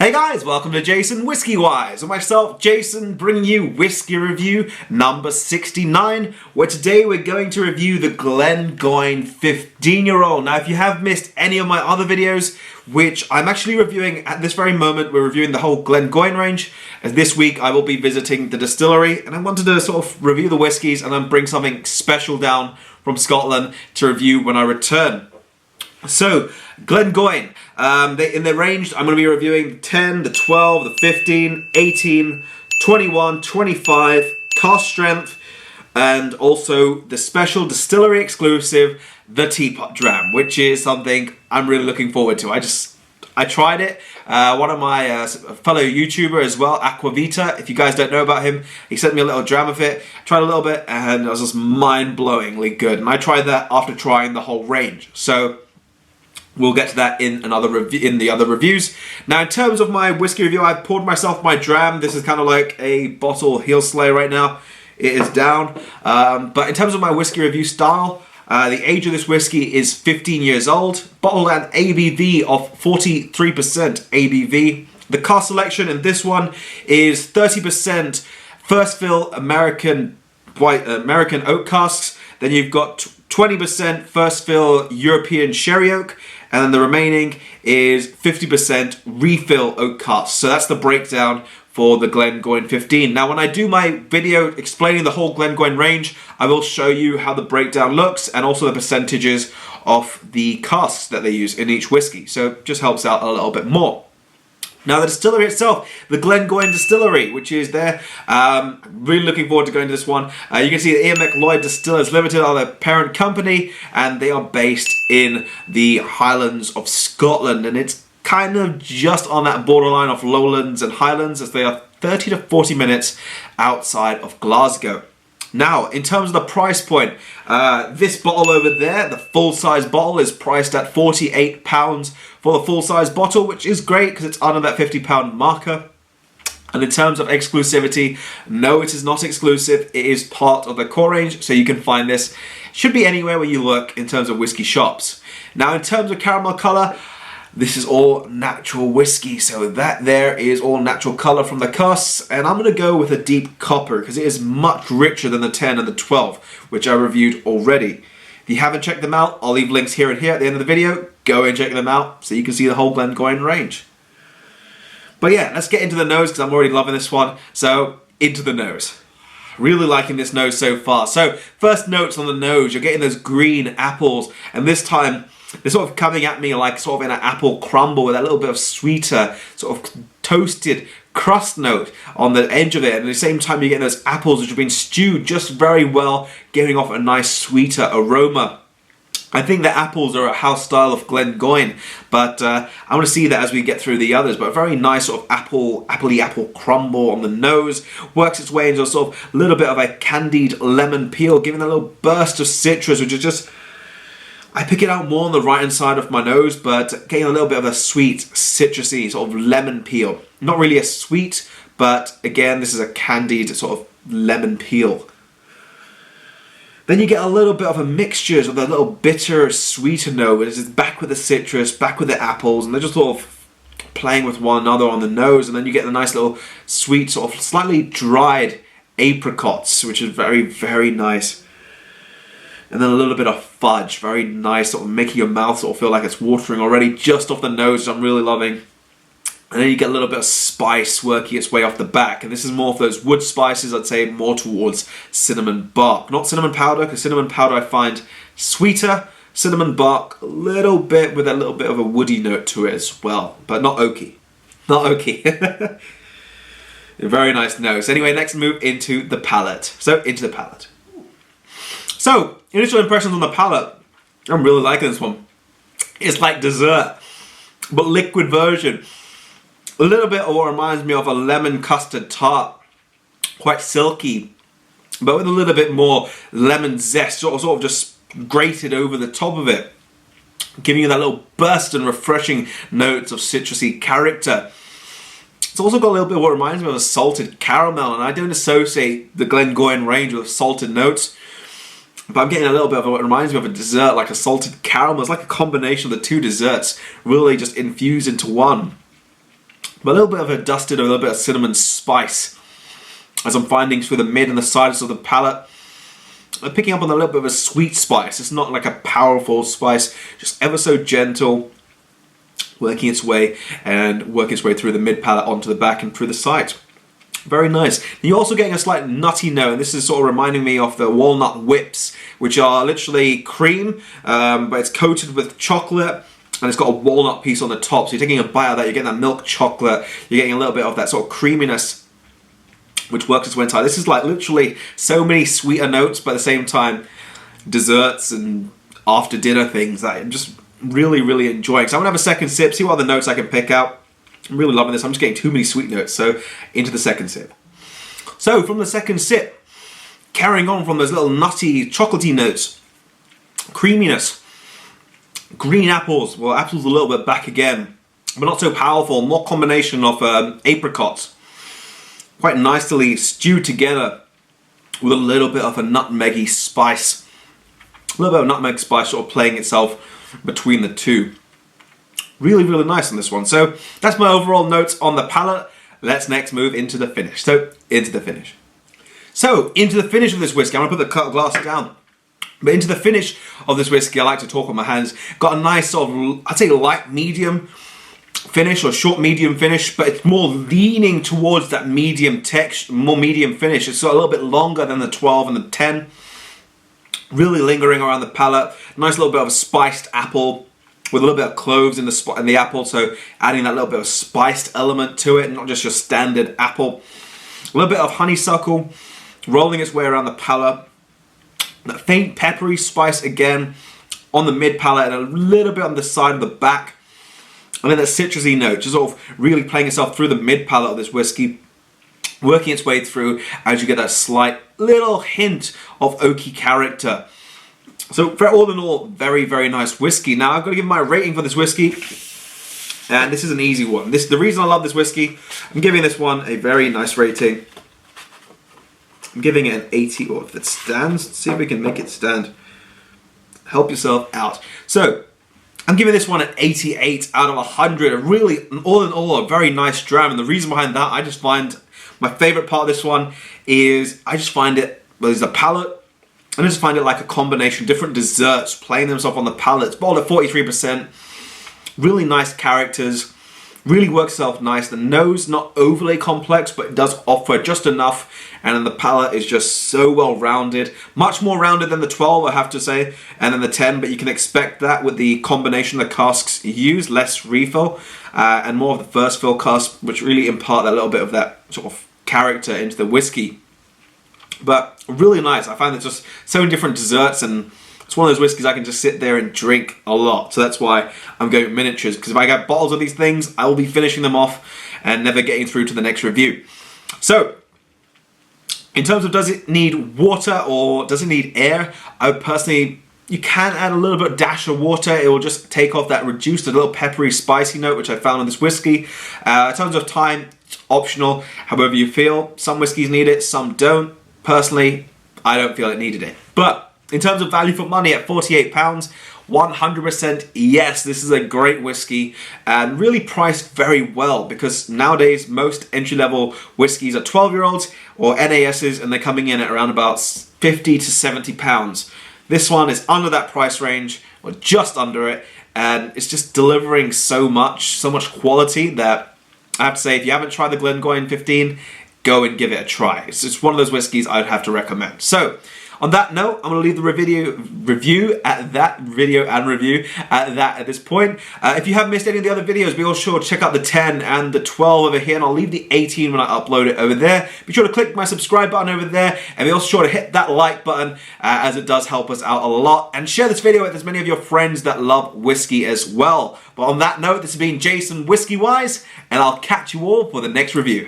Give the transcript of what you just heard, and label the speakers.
Speaker 1: Hey guys, welcome to JasonWhiskyWise, and myself, Jason, bringing you whiskey review number 69, where today we're going to review the Glengoyne 15-year-old. Now, if you have missed any of my other videos, which I'm actually reviewing at this very moment, we're reviewing the whole Glengoyne range, as this week I will be visiting the distillery, and I wanted to sort of review the whiskies and then bring something special down from Scotland to review when I return. So, Glengoyne, in their range, I'm going to be reviewing the 10, the 12, the 15, 18, 21, 25, cask strength, and also the special distillery exclusive, the Teapot Dram, which is something I'm really looking forward to. I tried it. One of my fellow YouTuber as well, Aquavita, if you guys don't know about him, he sent me a little dram of it, tried a little bit, and it was just mind-blowingly good. And I tried that after trying the whole range. So we'll get to that in the other reviews. Now, in terms of my whiskey review, I've poured myself my dram. This is kind of like a bottle heel slayer right now. It is down. But in terms of my whiskey review style, the age of this whiskey is 15 years old. Bottled at ABV of 43% ABV. The cask selection in this one is 30% first fill American oak casks. Then you've got 20% first fill European sherry oak, and then the remaining is 50% refill oak casks. So that's the breakdown for the Glengoyne 15. Now, when I do my video explaining the whole Glengoyne range, I will show you how the breakdown looks and also the percentages of the casks that they use in each whiskey. So it just helps out a little bit more. Now, the distillery itself, the Glengoyne Distillery, which is there. Really looking forward to going to this one. You can see the Ian McLeod Distillers Limited are their parent company, and they are based in the Highlands of Scotland, and it's kind of just on that borderline of Lowlands and Highlands, as they are 30 to 40 minutes outside of Glasgow. Now, in terms of the price point, this bottle over there, the full-size bottle, is priced at £48 for the full-size bottle, which is great because it's under that £50 marker. And in terms of exclusivity, no, it is not exclusive. It is part of the core range, so you can find this. Should be anywhere where you look in terms of whiskey shops. Now, in terms of caramel colour, this is all natural whiskey, so that there is all natural colour from the casks, and I'm going to go with a deep copper because it is much richer than the 10 and the 12, which I reviewed already. If you haven't checked them out, I'll leave links here and here at the end of the video. Go and check them out so you can see the whole Glengoyne range. But yeah, let's get into the nose because I'm already loving this one. So, into the nose. Really liking this nose so far. So, first notes on the nose, you're getting those green apples, and this time they're sort of coming at me like sort of in an apple crumble with a little bit of sweeter, sort of toasted crust note on the edge of it. And at the same time, you're getting those apples which have been stewed just very well, giving off a nice sweeter aroma. I think the apples are a house style of Glengoyne, but I want to see that as we get through the others. But a very nice sort of appley apple crumble on the nose. Works its way into a sort of little bit of a candied lemon peel, giving a little burst of citrus, which is just, I pick it out more on the right-hand side of my nose, but getting a little bit of a sweet, citrusy sort of lemon peel. Not really a sweet, but again, this is a candied sort of lemon peel. Then you get a little bit of a mixture of a little bitter, sweeter note, which is back with the citrus, back with the apples, and they're just sort of playing with one another on the nose, and then you get the nice little sweet, sort of slightly dried apricots, which is very, very nice. And then a little bit of fudge, very nice, sort of making your mouth sort of feel like it's watering already just off the nose, which I'm really loving. And then you get a little bit of spice working its way off the back. And this is more of those wood spices, I'd say more towards cinnamon bark. Not cinnamon powder, because cinnamon powder I find sweeter. Cinnamon bark, a little bit with a little bit of a woody note to it as well. But not oaky. Not oaky. A very nice nose. Anyway, next move into the palate. So, into the palate. So, initial impressions on the palate. I'm really liking this one. It's like dessert, but liquid version. A little bit of what reminds me of a lemon custard tart. Quite silky, but with a little bit more lemon zest, sort of just grated over the top of it, giving you that little burst and refreshing notes of citrusy character. It's also got a little bit of what reminds me of a salted caramel, and I don't associate the Glengoyne range with salted notes. But I'm getting a little bit of what reminds me of a dessert, like a salted caramel. It's like a combination of the two desserts, really just infused into one. but a little bit of a dusted, a little bit of cinnamon spice, as I'm finding through the mid and the sides of the palate. I'm picking up on a little bit of a sweet spice. It's not like a powerful spice, just ever so gentle, working its way through the mid palate onto the back and through the sides. Very nice. You're also getting a slight nutty note, and this is sort of reminding me of the walnut whips, which are literally cream, but it's coated with chocolate, and it's got a walnut piece on the top. So you're taking a bite of that, you're getting that milk chocolate, you're getting a little bit of that sort of creaminess, which works its way inside. This is like literally so many sweeter notes, but at the same time, desserts and after dinner things that I'm just really, really enjoying. So I'm gonna have a second sip, see what other notes I can pick out. I'm really loving this. I'm just getting too many sweet notes, so into the second sip. So from the second sip, carrying on from those little nutty, chocolatey notes, creaminess, green apples. Well, apples a little bit back again, but not so powerful. More combination of apricots, quite nicely stewed together with a little bit of a nutmeggy spice. A little bit of nutmeg spice sort of playing itself between the two. Really, really nice on this one. So that's my overall notes on the palate. Let's next move into the finish. So into the finish of this whiskey. I'm gonna put the glass down. But into the finish of this whiskey, I like to talk with my hands. Got a nice sort of, I'd say light medium finish or short medium finish, but it's more leaning towards that medium texture, more medium finish. It's got a little bit longer than the 12 and the 10. Really lingering around the palate. Nice little bit of a spiced apple, with a little bit of cloves in the apple, so adding that little bit of spiced element to it, not just your standard apple. A little bit of honeysuckle rolling its way around the palate. That faint peppery spice again on the mid palate and a little bit on the side of the back. And then that citrusy note, just sort of really playing itself through the mid palate of this whiskey, working its way through as you get that slight little hint of oaky character. So for all in all, very, very nice whiskey. Now I've got to give my rating for this whiskey, and this is an easy one. The reason I love this whiskey, I'm giving this one a very nice rating. I'm giving it an 80, or if it stands, let's see if we can make it stand. Help yourself out. So I'm giving this one an 88 out of 100. A really, all in all, a very nice dram. And the reason behind that, I just find my favorite part of this one is I just find it, well, there's a palate. I just find it like a combination, different desserts playing themselves on the palate. It's bottled at 43%. Really nice characters. Really works itself nice. The nose, not overly complex, but it does offer just enough. And then the palate is just so well rounded. Much more rounded than the 12, I have to say, and then the 10. But you can expect that with the combination of the casks you use, less refill, and more of the first fill cask, which really impart that little bit of that sort of character into the whiskey. But really nice. I find it's just so many different desserts, and it's one of those whiskeys I can just sit there and drink a lot. So that's why I'm going miniatures, because if I get bottles of these things, I will be finishing them off and never getting through to the next review. So in terms of does it need water or does it need air, I would personally, you can add a little bit of dash of water. It will just take off that reduced, a little peppery, spicy note, which I found in this whiskey. In terms of time, it's optional, however you feel. Some whiskeys need it, some don't. Personally, I don't feel it needed it. But in terms of value for money at £48, 100% yes, this is a great whiskey and really priced very well, because nowadays most entry-level whiskies are 12-year-olds or NASs, and they're coming in at around about £50 to £70. This one is under that price range, or just under it, and it's just delivering so much quality that I have to say, if you haven't tried the Glengoyne 15, go and give it a try. It's just one of those whiskies I'd have to recommend. So, on that note, I'm going to leave the review at this point. If you haven't missed any of the other videos, be all sure to check out the 10 and the 12 over here, and I'll leave the 18 when I upload it over there. Be sure to click my subscribe button over there, and be also sure to hit that like button, as it does help us out a lot. And share this video with as many of your friends that love whiskey as well. But on that note, this has been JasonWhiskyWise, and I'll catch you all for the next review.